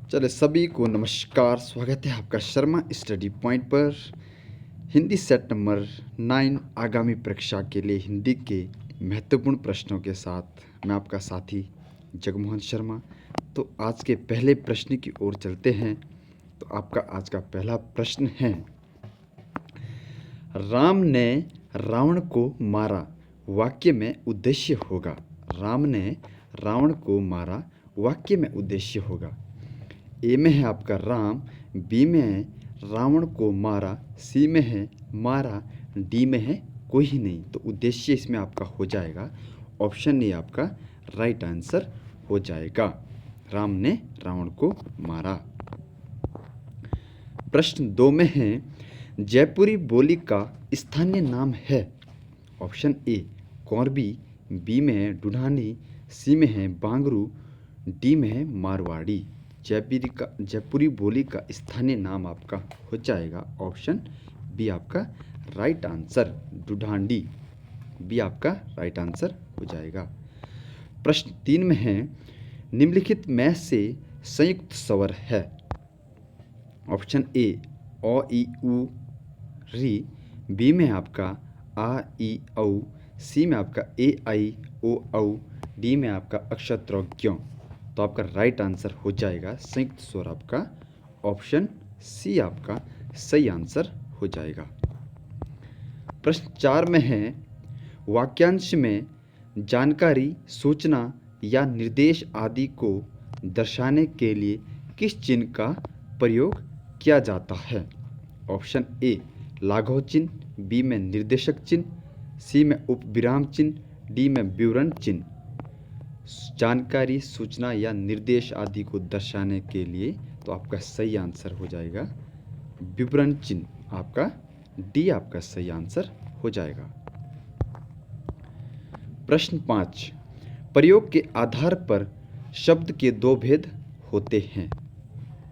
चले सभी को नमस्कार, स्वागत है आपका शर्मा स्टडी पॉइंट पर। हिंदी सेट नंबर 9 आगामी परीक्षा के लिए हिंदी के महत्वपूर्ण प्रश्नों के साथ मैं आपका साथी जगमोहन शर्मा। तो आज के पहले प्रश्न की ओर चलते हैं। तो आपका आज का पहला प्रश्न है, राम ने रावण को मारा, वाक्य में उद्देश्य होगा। राम ने रावण को मारा, वाक्य में उद्देश्य होगा। ए में है आपका राम, बी में है रावण को मारा, सी में है मारा, डी में है कोई ही नहीं। तो उद्देश्य इसमें आपका हो जाएगा ऑप्शन ए आपका राइट आंसर हो जाएगा। राम ने रावण को मारा। प्रश्न 2 में है, जयपुरी बोली का स्थानीय नाम है। ऑप्शन ए कौरबी, बी में है ढूंढानी, सी में है बांगरू, डी में है मारवाड़ी। जयपुरी बोली का स्थानीय नाम आपका हो जाएगा ऑप्शन बी आपका राइट आंसर, ढूंढानी। बी आपका राइट आंसर हो जाएगा। प्रश्न 3 में है, निम्नलिखित में से संयुक्त स्वर है। ऑप्शन ए ओ ई उ री, बी में आपका आ ई औ, सी में आपका ए आई ओ औ, डी में आपका अक्षर क्यों। तो आपका राइट आंसर हो जाएगा संयुक्त स्वर आपका ऑप्शन सी आपका सही आंसर हो जाएगा। प्रश्न 4 में है, वाक्यांश में जानकारी, सूचना या निर्देश आदि को दर्शाने के लिए किस चिन्ह का प्रयोग किया जाता है। ऑप्शन ए लाघव चिन्ह, बी में निर्देशक चिन्ह, सी में उपविराम चिन्ह, डी में विवरण चिन्ह। जानकारी, सूचना या निर्देश आदि को दर्शाने के लिए तो आपका सही आंसर हो जाएगा विवरण चिन्ह। आपका डी आपका सही आंसर हो जाएगा। प्रश्न 5, प्रयोग के आधार पर शब्द के दो भेद होते हैं।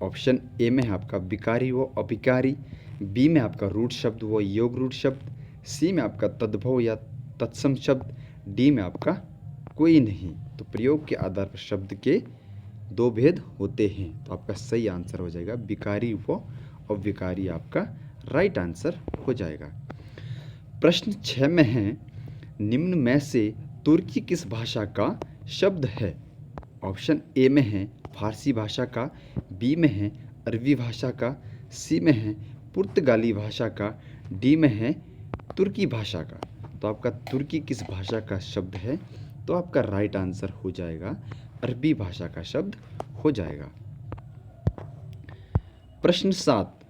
ऑप्शन ए में है आपका विकारी व अभिकारी, बी में आपका रूढ़ शब्द व योग रूढ़ शब्द, सी में आपका तद्भव या तत्सम शब्द, डी में आपका कोई नहीं। तो प्रयोग के आधार पर शब्द के दो भेद होते हैं। तो आपका सही आंसर हो जाएगा विकारी व अविकारी, आपका राइट आंसर हो जाएगा। प्रश्न 6 में है, निम्न में से तुर्की किस भाषा का शब्द है। ऑप्शन ए में है फारसी भाषा का, बी में है अरबी भाषा का, सी में है पुर्तगाली भाषा का, डी में है तुर्की भाषा का। तो आपका तुर्की किस भाषा का शब्द है। तो आपका राइट आंसर हो जाएगा अरबी भाषा का शब्द हो जाएगा। प्रश्न 7,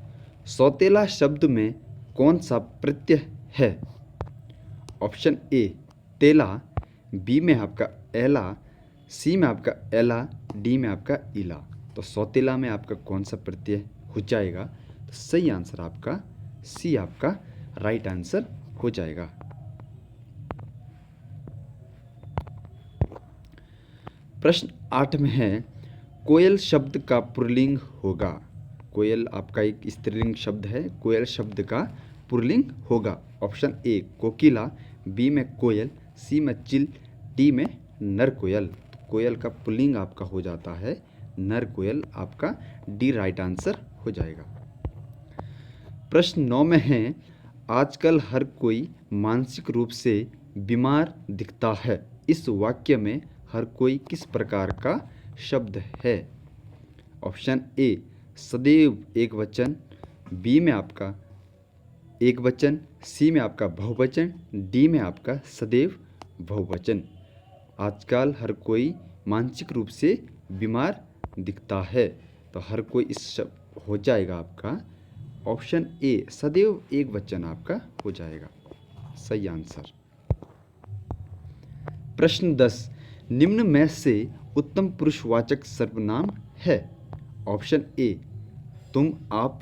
सौतेला शब्द में कौन सा प्रत्यय है। ऑप्शन ए तेला, बी में आपका एला, सी में आपका एला, डी में आपका इला। तो सौतेला में आपका कौन सा प्रत्यय हो जाएगा। तो सही आंसर आपका सी आपका राइट आंसर हो जाएगा। प्रश्न 8 में है, कोयल शब्द का पुल्लिंग होगा। कोयल आपका एक स्त्रीलिंग शब्द है, कोयल शब्द का पुल्लिंग होगा। ऑप्शन ए कोकिला, बी में कोयल, सी में चिल, डी में नर कोयल। कोयल का पुल्लिंग आपका हो जाता है नर कोयल, आपका डी राइट आंसर हो जाएगा। प्रश्न 9 में है, आजकल हर कोई मानसिक रूप से बीमार दिखता है। इस वाक्य में हर कोई किस प्रकार का शब्द है। ऑप्शन ए सदैव एक वचन, बी में आपका एक वचन, सी में आपका बहुवचन, डी में आपका सदैव बहुवचन। आजकल हर कोई मानसिक रूप से बीमार दिखता है। तो हर कोई इस शब्द हो जाएगा आपका ऑप्शन ए सदैव एक वचन आपका हो जाएगा सही आंसर। प्रश्न 10, निम्न में से उत्तम पुरुषवाचक सर्वनाम है। ऑप्शन ए तुम आप,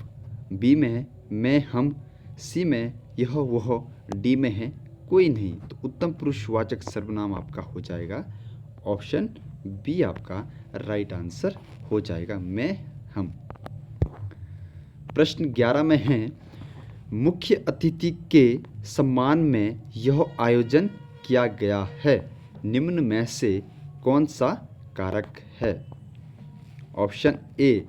बी में है मैं हम, सी में यह वह, डी में है कोई नहीं। तो उत्तम पुरुषवाचक सर्वनाम आपका हो जाएगा ऑप्शन बी आपका राइट आंसर हो जाएगा मैं हम। प्रश्न 11 में है, मुख्य अतिथि के सम्मान में यह आयोजन किया गया है। निम्न में से कौन सा कारक है। ऑप्शन ए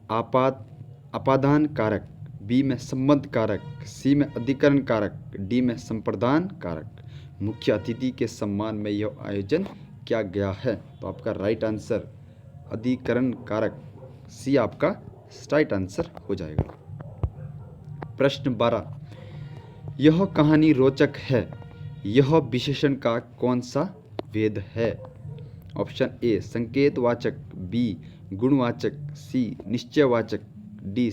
अपादान कारक, बी में संबंध कारक, सी में अधिकरण कारक, डी में संप्रदान कारक। मुख्य अतिथि के सम्मान में यह आयोजन किया गया है। तो आपका राइट आंसर अधिकरण कारक, सी आपका राइट आंसर हो जाएगा। प्रश्न 12, यह कहानी रोचक है, यह विशेषण का कौन सा भेद है? ऑप्शन ए संकेतवाचक, बी गुणवाचक, सी निश्चयवाचक, डी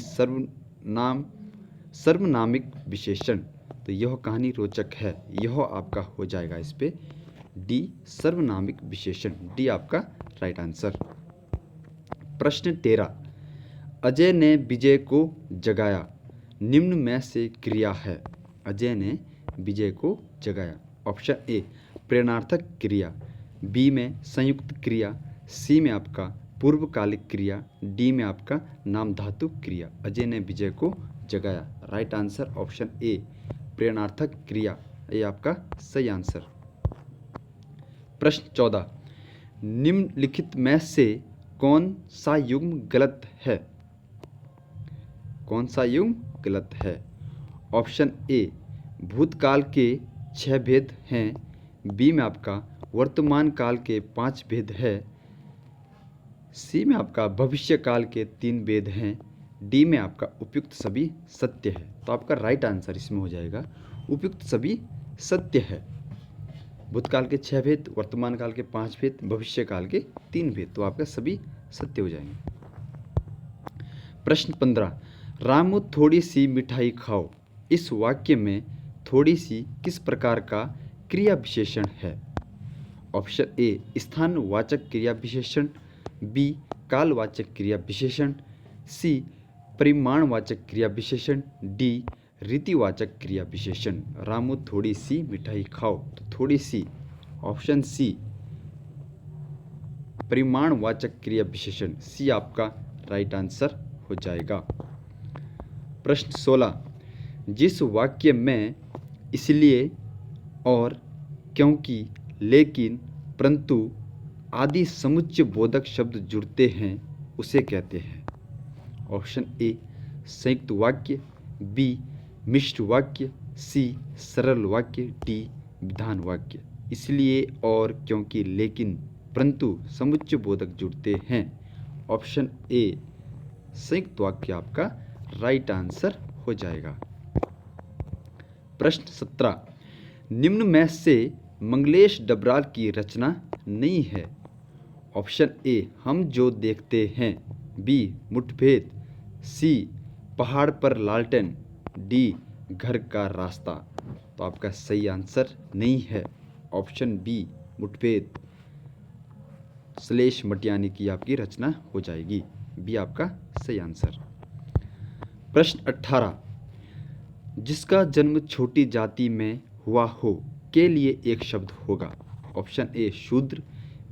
सर्वनामिक विशेषण। तो यह कहानी रोचक है, यह आपका हो जाएगा इस पे डी सर्वनामिक विशेषण, डी आपका राइट आंसर। प्रश्न 13, अजय ने विजय को जगाया, निम्न में से क्रिया है। अजय ने विजय को जगाया। ऑप्शन ए प्रेरणार्थक क्रिया, बी में संयुक्त क्रिया, सी में आपका पूर्वकालिक क्रिया, डी में आपका नामधातु क्रिया। अजय ने विजय को जगाया, राइट आंसर ऑप्शन ए प्रेरणार्थक क्रिया, ये आपका सही आंसर। प्रश्न 14, निम्नलिखित में से कौन सा युग्म गलत है? कौन सा युग्म गलत है? ऑप्शन ए भूतकाल के 6 भेद हैं, बी में आपका वर्तमान काल के 5 भेद है, सी में आपका भविष्य काल के 3 भेद हैं, डी में आपका उपयुक्त सभी सत्य है। तो आपका राइट आंसर इसमें हो जाएगा उपयुक्त सभी सत्य है। भूतकाल के 6 भेद, वर्तमान काल के 5 भेद, भविष्य काल के 3 भेद, तो आपका सभी सत्य हो जाएंगे। प्रश्न 15, रामू थोड़ी सी मिठाई खाओ, इस वाक्य में थोड़ी सी किस प्रकार का क्रिया विशेषण है? ऑप्शन ए स्थानवाचक क्रिया विशेषण, बी कालवाचक क्रिया विशेषण, सी परिमाणवाचक क्रिया विशेषण, डी रीतिवाचक क्रिया विशेषण। रामू थोड़ी सी मिठाई खाओ, तो थोड़ी सी ऑप्शन सी परिमाणवाचक क्रिया विशेषण, सी आपका राइट आंसर हो जाएगा। प्रश्न 16, जिस वाक्य में इसलिए और क्योंकि, लेकिन, परंतु आदि समुच्चय बोधक शब्द जुड़ते हैं उसे कहते हैं? ऑप्शन ए संयुक्त वाक्य, बी मिश्र वाक्य, सी सरल वाक्य, डी विधान वाक्य। इसलिए और क्योंकि, लेकिन, परंतु समुच्चय बोधक जुड़ते हैं। ऑप्शन ए संयुक्त वाक्य आपका राइट आंसर हो जाएगा। प्रश्न 17, निम्न में से मंगलेश डबराल की रचना नहीं है। ऑप्शन ए हम जो देखते हैं, बी मुठभेद, सी पहाड़ पर लालटेन, डी घर का रास्ता। तो आपका सही आंसर नहीं है ऑप्शन बी मुठभेद, श्लेष मटियानी की आपकी रचना हो जाएगी, बी आपका सही आंसर। प्रश्न 18, जिसका जन्म छोटी जाति में हुआ हो के लिए एक शब्द होगा। ऑप्शन ए शूद्र,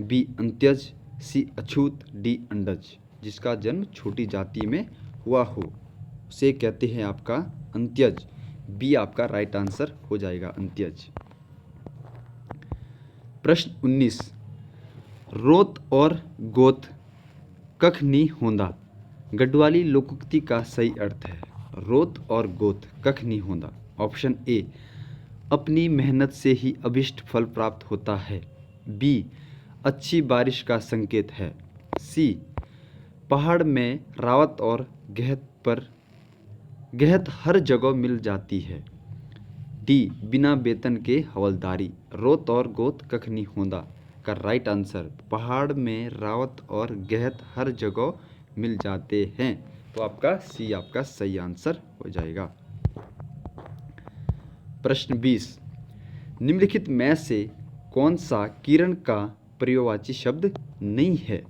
बी अंत्यज, सी अछूत, डी अंडज। जिसका जन्म छोटी जाति में हुआ हो उसे कहते हैं आपका अंत्यज, बी आपका राइट आंसर हो जाएगा अंत्यज। प्रश्न 19, रोत और गोत कख नी होंदा गढ़वाली लोकोक्ति का सही अर्थ है। रोत और गोत कख नी होंदा। ऑप्शन ए अपनी मेहनत से ही अभिष्ट फल प्राप्त होता है, बी अच्छी बारिश का संकेत है, सी पहाड़ में रावत और गहत हर जगह मिल जाती है, डी बिना वेतन के हवलदारी। रोत और गोत कख नी होंदा का राइट आंसर पहाड़ में रावत और गहत हर जगह मिल जाते हैं, तो आपका सी आपका सही आंसर हो जाएगा। प्रश्न 20, निम्नलिखित में से कौन सा किरण का पर्यायवाची शब्द नहीं है?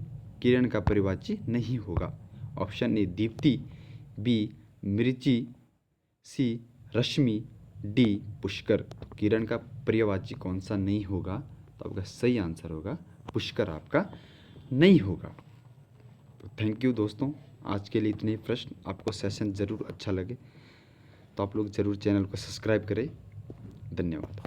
किरण का पर्यायवाची नहीं होगा। ऑप्शन ए दीप्ति, बी मिर्ची, सी रश्मि, डी पुष्कर। किरण का पर्यायवाची कौन सा नहीं होगा? तो आपका सही आंसर होगा पुष्कर आपका नहीं होगा। तो थैंक यू दोस्तों, आज के लिए इतने प्रश्न। आपको सेशन ज़रूर अच्छा लगे तो आप लोग ज़रूर चैनल को सब्सक्राइब करें। धन्यवाद।